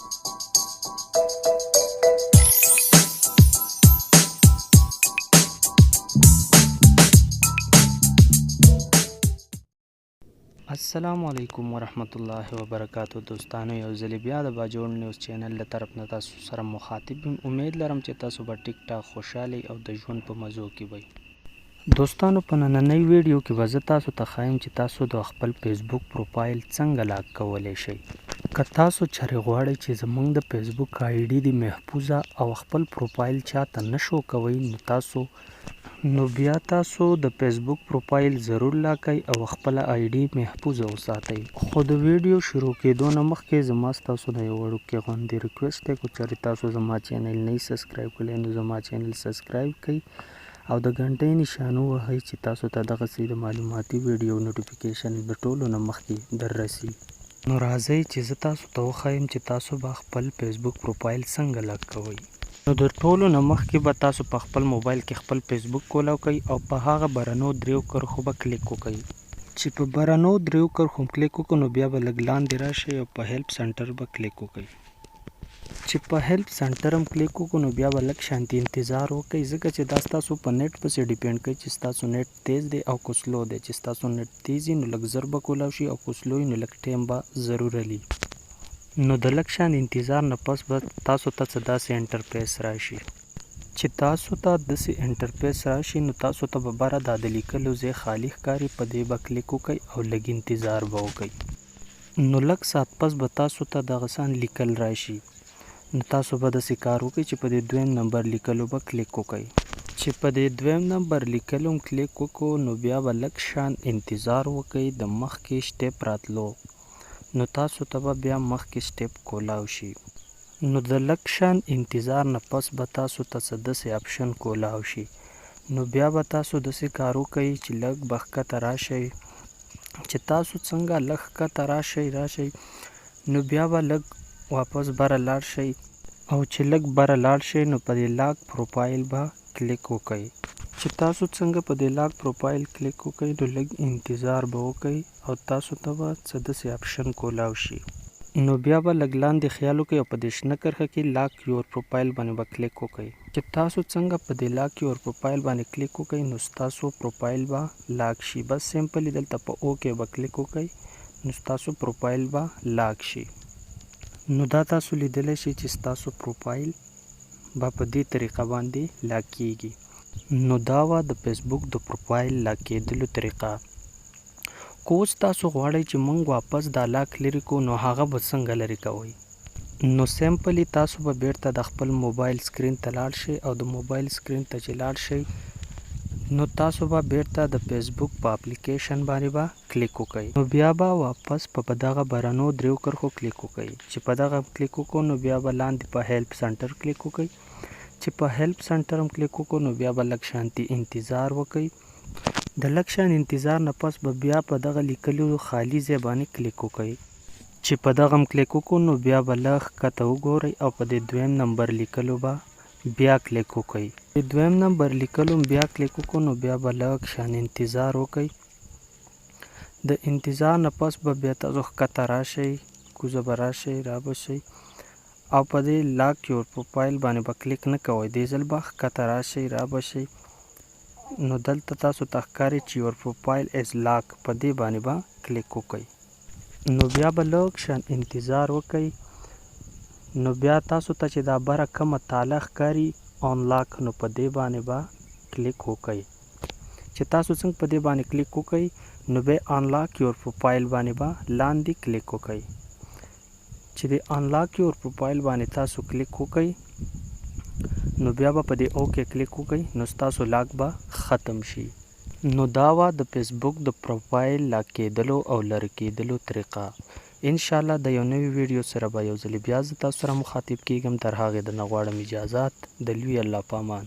السلام علیکم ورحمت الله وبرکاتو. دوستانو یو ځل بیا د باجوړ نیوز چینل له طرف نه تاسو سره مخاطب یم. امید لرم چې تاسو به ټیک ټاک خوشحالي او د ژوند په مزو کې وئ. دوستانو په نننۍ ویډیو کې به زه تاسو ته ښایم چې تاسو د خپل فیسبوک پروفایل څنګه لاک کولی شئ. که تاسو چېرې غواړئ چې زموږ د فیسبوک آی ډي دې محفوظه او خپل پروفایل چاته نشو کوئ نو بیا تاسو د فیسبوک پروفایل ضرور لاکئ او خپل آی ډي محفوظه وساتئ. خو د ویډیو شروع کېدو نه مخکې زما ستاسو د یو وړوکی غوندې ریکویسټ دی، که چېرې تاسو زما چینل نه یې سبسکرایب کړی نو زما چینل سبسکرایب کړئ او د غنټۍ نښان ووهئ چې تاسو ته دغسې د معلوماتي ویډیو نوټیفیکیشن د ټولو نه مخکې در رسي. نو راځئ چې زه تاسو ته وښایم چې تاسو به خپل فیسبوک پروفایل څنګه لاک کوئ. نو د ټولو نه مخکې به تاسو په خپل موبایل کې خپل فیسبوک کولاو کوئ او په هغه برنو دریو کرښو به کلیک وکئ. چې په برنو دریو کرښو کلیک وکړو نو بیا به لږ لاندې راشئ او په هیلپ سنټر به کلیک وکئ. چې په هیلپ سنټر هم کلیک وکړو نو بیا به لږ شانتي انتظار وکئ، ځکه چې دا ستاسو په نیټ پسې ډیپینډ کوي چې ستاسو نیټ تیز دی او که سلو دی. چې ستاسو نیټ تیز وي نو لږ زر به کولاو شي او که سلو وي نو لږ ټایم به ضرور لي. نو د لږ شان انتظار نه پس به تاسو ته څه داسې انټرفیس راشي. چې تاسو ته داسې انټرفیس راشي نو تاسو ته به بره دا د لیکلو ځای خالي ښکاري، په دې به کلیک وکئ او لږ انتظار به وکئ. نو لږ ساعت پس به تاسو ته دغه شان لیکل راشي. نو تاسو به داسې کار وکئ چې په دې دویم نمبر لیکلو به کلیک وکئ. چې په دې دویم نمبر لیکلو هم کلیک وکړو نو بیا به لږ شان انتظار وکئ د مخکې سټیپ راتلو. نو تاسو ته به بیا مخکې سټیپ کولاو شي. نو د لږ شان انتظار نه پس به تاسو ته څه داسې اپشن کولاو شي. نو بیا به تاسو داسې کار وکئ چې لږ به ښکته راشئ. چې تاسو څنګه لږ ښکته راشئ نو بیا به لږ واپس بره لاړ شئ او چې لږ بره لاړ شئ نو په دې لاک پروفایل به کلیک وکئ. چې تاسو څنګه په دې لاک پروفایل کلیک وکئ نو لږ انتظار به وکئ او تاسو ته به څه داسې اپشن کولاو شي. نو بیا به لږ لاندې خیال وکئ او په دې شنه کرښه کې لاک یور پروفایل باندې به کلیک وکئ. چې تاسو څنګه په دې لاک یور پروفایل باندې کلیک وکئ نو ستاسو پروفایل به لاک شي. بس سمپلی دلته په اوکې به کلیک وکئ نو ستاسو پروفایل به لاک شي. نو دا تاسو لیدلی شئ چې ستاسو پروفایل به په دې طریقه باندې لاک کیږي. نو دا وه د فیسبوک د پروفایل لاک کیدلو طریقه. که اوس تاسو غواړئ چې موږ واپس دا لاک لرې کړو نو هغه به څنګه لرې کوئ. نو سمپلی تاسو به بیرته د خپل موبایل سکرین ته لاړ شئ او د موبایل سکرین ته چې لاړ شئ نو تاسو به بیرته د فیسبوک په اپلیکیشن باندې به کلیک وکئ. نو بیا به واپس په دغه برنو دریو کرښو کلیک وکئ. چې په دغه کلیک وکړو نو بیا به لاندې په هیلپ سنټر کلیک وکئ. چې په هیلپ سنټر هم کلیک وکړو نو بیا به لږ شانتي انتظار وکئ. د لږ شان انتظار نه پس به بیا په دغه لیکلو خالي ځای باندې کلیک وکئ. چې په دغه هم کلیک وکړو نو بیا به لږ ښکته وګورئ او په دې دویم نمبر لیکلو به بیا کلیک وکئ. د دویم نمبر لیکلو بیا کلیک وکړو نو بیا به لږ شان انتظار وکئ. د انتظار نه پس به بیا تاسو ښکته راشئ، کوزه به راشئ، را به شئ او په دې لاک یور پروفایل باندې به کلیک نه کوئ. دې ځل به ښکته راشئ، را به شئ. نو دلته تاسو ته ښکاري چې یور پروفایل از لاک، په دې باندې به کلیک وکئ. نو بیا به لږ شان انتظار وکئ. نو بیا تاسو ته چې دا بره کومه تاله ښکاري آن لاک نو په دې باندې به کلیک وکئ. چې تاسو څنګه په دې باندې کلیک وکئ نو بیا آن لاک یور پروفایل باندې به لاندې کلیک وکئ. چې د آن لاک یور پروفایل باندې تاسو کلیک وکئ نو بیا به په دې اوکې کلیک وکئ نو ستاسو لاک به ختم شي. نو دا وه د فیسبوک د پروفایل لاک کیدلو او لرې کیدلو طریقه. انشاءالله د یو نوي ویډیو سره به یو ځل بیا زه تاسو سره مخاطب کیږم. تر هغې د نه غواړم اجازت د لوی الله په امان.